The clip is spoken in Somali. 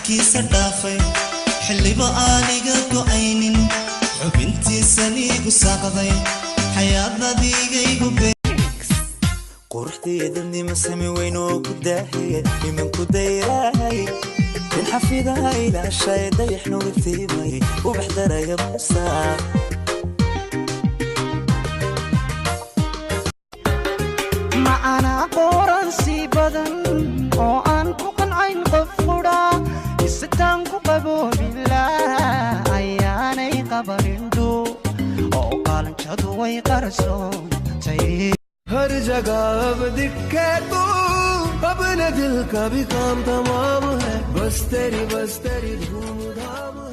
xadkiisa dhaafay xilliba aaniga go'aynin xubintiisaniigu saaqday xayaadadiigaygu quruxdeedadnima sami weyn oo ku daahiya imanku dayrahay in xafidaha ilaashay dayax nuuriftiimay ubax daraya musaa معنا قران سي بدن او ان ku qancin qof qura istaan ku qabo billah ayaanay qabarindu oo qalanjadu way qarsoon tay हर जगह अब दिखे तू अपने दिल का भी काम तमाम है बस तेरी धूम धाम है